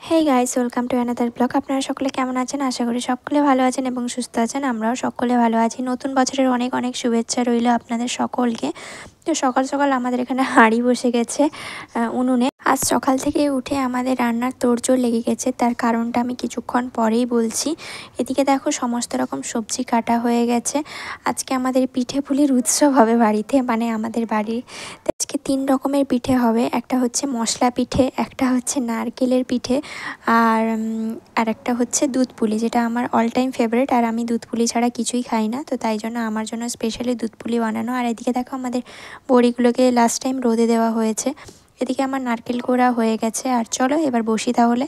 Hey guys, welcome to another blog. আপনারা সকলে কেমন আছেন? আশা করি সকলে ভালো আছেন এবং সুস্থ আছেন। আমরাও সকলে ভালো আছি। নতুন বছরের অনেক অনেক শুভেচ্ছা রইল আপনাদের সকলকে। তো সকাল সকাল আমাদের এখানে হাঁড়ি বসে গেছে উনুনে। আজ সকাল থেকে উঠে আমাদের রান্নার তোড়জোড় লেগে গেছে, তার কারণটা আমি কিছুক্ষণ পরেই বলছি। এদিকে দেখো সমস্ত রকম সবজি কাটা হয়ে গেছে। আজকে আমাদের পিঠে পুলির উৎসব হবে বাড়িতে, মানে আমাদের বাড়ির আজকে 3 রকমের পিঠে হবে। একটা হচ্ছে মশলা পিঠে, একটা হচ্ছে নারকেলের পিঠে, আর একটা হচ্ছে দুধ পুলি, যেটা আমার অল টাইম ফেভারিট। আর আমি দুধ পুলি ছাড়া কিছুই খাই না, তো তাই জন্য আমার জন্য স্পেশালি দুধ পুলি বানানো। আর এদিকে দেখো আমাদের বড়িগুলোকে লাস্ট টাইম রোদে দেওয়া হয়েছে। এদিকে আমার নারকেল কোড়া হয়ে গেছে। আর চলো এবার বসি তাহলে।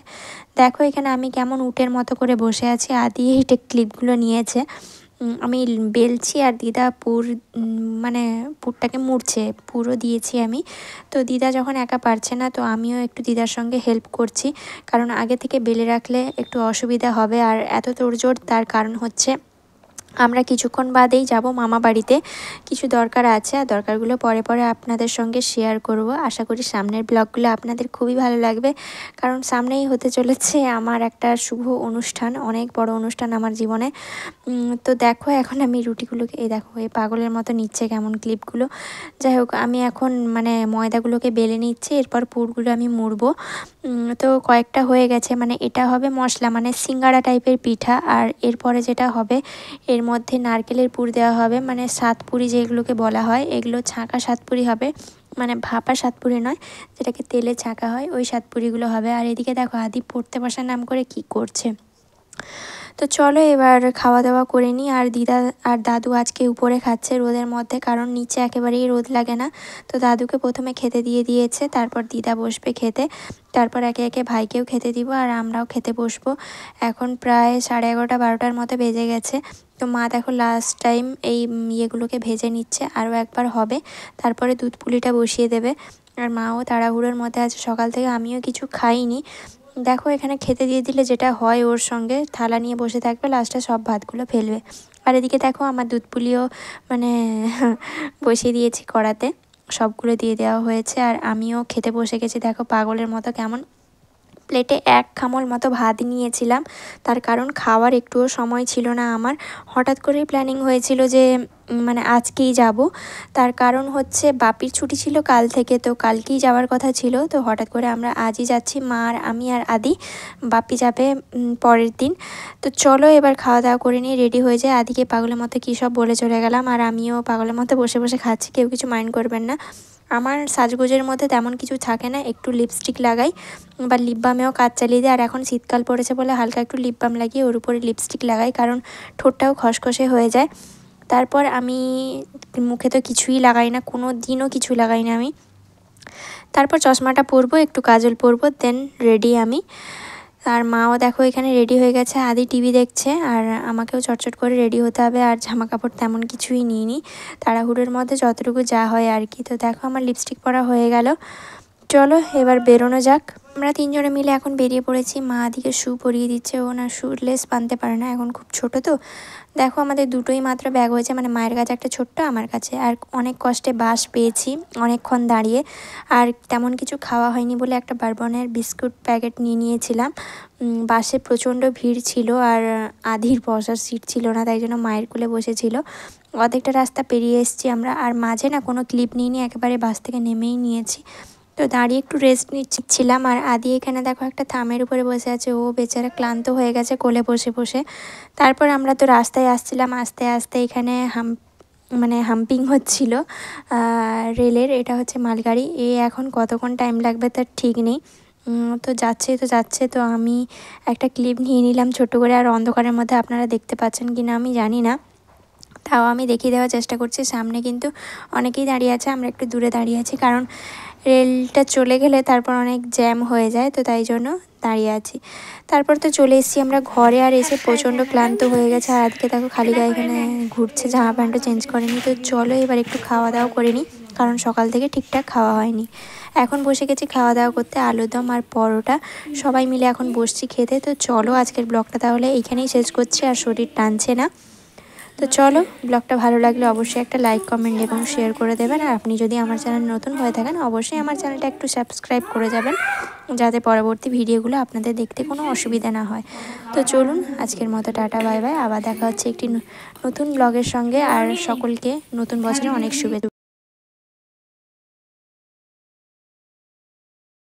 দেখো এখানে আমি কেমন উটের মতো করে বসে আছি। আদি এই ক্লিপগুলো নিয়েছে। আমি বেলছি আর দিদা মানে পুরটাকে মুড়ছে। পুরও দিয়েছি আমি। তো দিদা যখন একা পারছে না, তো আমিও একটু দিদার সঙ্গে হেল্প করছি, কারণ আগে থেকে বেলে রাখলে একটু অসুবিধা হবে। আর এত তোড়জোড় তার কারণ হচ্ছে আমরা কিছুক্ষণ বাদেই যাব মামা বাড়িতে। কিছু দরকার আছে, আর দরকারগুলো পরে পরে আপনাদের সঙ্গে শেয়ার করব। আশা করি সামনের ব্লগগুলো আপনাদের খুবই ভালো লাগবে, কারণ সামনেই হতে চলেছে আমার একটা শুভ অনুষ্ঠান, অনেক বড় অনুষ্ঠান আমার জীবনে। তো দেখো এখন আমি রুটিগুলোকে, এই দেখো এই পাগলের মতো নিচ্ছে কেমন ক্লিপগুলো। যাই হোক, আমি এখন মানে ময়দাগুলোকে বেলে নিচ্ছি, এরপর পুরগুলো আমি মুড়বো। তো কয়েকটা হয়ে গেছে, মানে এটা হবে মশলা, মানে সিঙ্গাড়া টাইপের পিঠা। আর এরপরে যেটা হবে, এর মধ্যে নারকেলের পুর দেওয়া হবে, মানে সাতপুরি যেগুলোকে বলা হয়। এগুলো ছাঁকা সাতপুরি হবে, মানে ভাপা সাতপুরি নয়, যেটাকে তেলে ছাঁকা হয়, ওই সাতপুরিগুলো হবে। আর এদিকে দেখো আদি পড়তে বসার নাম করে কি করছে। তো চলো এবার খাওয়া দাওয়া করে নিই। আর দিদা আর দাদু আজকে উপরে খাচ্ছে রোদের মধ্যে, কারণ নিচে একেবারেই রোদ লাগে না। তো দাদুকে প্রথমে খেতে দিয়েছে, তারপর দিদা বসবে খেতে, তারপর একে একে ভাইকেও খেতে দিব, আর আমরাও খেতে বসবো। এখন প্রায় 11:30 12টার মতো বেজে গেছে। তো মা দেখো লাস্ট টাইম এই ইয়েগুলোকে ভেজে নিচ্ছে, আরও একবার হবে, তারপরে দুধ পুলিটা বসিয়ে দেবে। আর মাও তাড়াহুড়োর মধ্যে আছে সকাল থেকে, আমিও কিছু খাইনি। দেখো এখানে খেতে দিয়ে দিলে যেটা হয়, ওর সঙ্গে থালা নিয়ে বসে থাকবে, লাস্টে সব ভাতগুলো ফেলবে। আর এদিকে দেখো আমার দুধ পুলিও মানে বসিয়ে দিয়েছি কড়াতে, সবগুলো দিয়ে দেওয়া হয়েছে। আর আমিও খেতে বসে গেছি। দেখো পাগলের মতো কেমন প্লেটে 1 খামল মতো ভাত নিয়েছিলাম, তার কারণ খাওয়ার একটুও সময় ছিল না আমার। হঠাৎ করেই প্ল্যানিং হয়েছিল যে মানে আজকেই যাব, তার কারণ হচ্ছে বাপির ছুটি ছিল কাল থেকে, তো কালকেই যাওয়ার কথা ছিল। তো হঠাৎ করে আমরা আজই যাচ্ছি, মা আর আমি আর আদি। বাপি যাবে পরের দিন। তো চলো এবার খাওয়া দাওয়া করে নিয়ে রেডি হয়ে যায়। আদিকে পাগলের মতো কী সব বলে চলে গেলাম, আর আমিও পাগলের মতো বসে বসে খাচ্ছি, কেউ কিছু মাইন্ড করবেন না। আমার সাজগোজের মধ্যে তেমন কিছু থাকে না, একটু লিপস্টিক লাগাই বা লিপ বামেও কাজ চালিয়ে দিই। আর এখন শীতকাল পড়েছে বলে হালকা একটু লিপ বাম লাগিয়ে ওর উপরে লিপস্টিক লাগাই, কারণ ঠোঁটটাও খসখসে হয়ে যায়। তারপর আমি মুখে তো কিছুই লাগাই না, কোনো দিনও কিছু লাগাই না আমি। তারপর চশমাটা পরবো, একটু কাজল পরবো, দেন রেডি আমি। আর মাও দেখো এখানে রেডি হয়ে গেছে, আদি টিভি দেখছে, আর আমাকেও চটচট করে রেডি হতে হবে। আর জামা কাপড় তেমন কিছুই নিইনি, তাড়াহুড়োর মধ্যে যতটুকু যা হয় আর কি। তো দেখো আমার লিপস্টিক পরা হয়ে গেল, চলো এবার বেরোনো যাক। আমরা 3 জনে মিলে এখন বেরিয়ে পড়েছি। মা আদিকে শু পরিয়ে দিচ্ছে, ও না শুলেস বাঁধতে পারে না, এখন খুব ছোট তো। দেখো আমাদের দুটোই মাত্র ব্যাগ হয়েছে, মানে মায়ের কাছে একটা ছোট্ট, আমার কাছে। আর অনেক কষ্টে বাস পেয়েছি অনেকক্ষণ দাঁড়িয়ে। আর তেমন কিছু খাওয়া হয়নি বলে একটা বারবনের বিস্কুট প্যাকেট নিয়েছিলাম। বাসে প্রচণ্ড ভিড় ছিল, আর আদির বসার সিট ছিল না, তাই জন্য মায়ের কোলে বসেছিল। অর্ধেকটা রাস্তা পেরিয়ে এসেছি আমরা, আর মাঝে না কোনো ক্লিপ নিইনি, একেবারে বাস থেকে নেমেই নিয়েছি। তো দাঁড়িয়ে একটু রেস্ট নিচ্ছিলাম। আর আদি এখানে দেখো একটা থামের উপরে বসে আছে, ও বেচারা ক্লান্ত হয়ে গেছে কোলে বসে বসে। তারপর আমরা তো রাস্তায় আসছিলাম, আস্তে আস্তে এখানে হাম্পিং হচ্ছিল রেলের, এটা হচ্ছে মালগাড়ি। এখন কতক্ষণ টাইম লাগবে তার ঠিক নেই। তো যাচ্ছে। তো আমি একটা ক্লিপ নিয়ে নিলাম ছোট করে। আর অন্ধকারের মধ্যে আপনারা দেখতে পাচ্ছেন কি না আমি জানি না, তাও আমি দেখিয়ে দেওয়ার চেষ্টা করছি। সামনে কিন্তু অনেকেই দাঁড়িয়ে আছে, আমরা একটু দূরে দাঁড়িয়ে আছি, কারণ রেলটা চলে গেলে তারপর অনেক জ্যাম হয়ে যায়, তো তাই জন্য দাঁড়িয়ে আছি। তারপর তো চলে এসেছি আমরা ঘরে, আর এসে প্রচণ্ড ক্লান্ত হয়ে গেছে। আর আজকে দেখো খালি গায়ে এখানে ঘুরছে, জামা প্যান্টও চেঞ্জ করেনি। তো চলো এবার একটু খাওয়া দাওয়া করে নিই, কারণ সকাল থেকে ঠিকঠাক খাওয়া হয়নি। এখন বসে গেছি খাওয়া দাওয়া করতে, আলুরদম আর পরোটা সবাই মিলে এখন বসছি খেতে। তো চলো আজকের ব্লগটা তাহলে এইখানেই শেষ করছি, আর শরীর টানছে না। তো চলো, ব্লগটা ভালো লাগলে অবশ্যই একটা লাইক, কমেন্ট এবং শেয়ার করে দেবেন। আর আপনি যদি আমার চ্যানেল নতুন হয়ে থাকেন অবশ্যই আমার চ্যানেলটা একটু সাবস্ক্রাইব করে যাবেন, যাতে পরবর্তী ভিডিওগুলো আপনাদের দেখতে কোনো অসুবিধা না হয়। তো চলুন, আজকের মতো টাটা, বাই বাই। আবার দেখা হচ্ছে একটি নতুন ব্লগের সঙ্গে। আর সকলকে নতুন বছরে অনেক শুভেচ্ছা।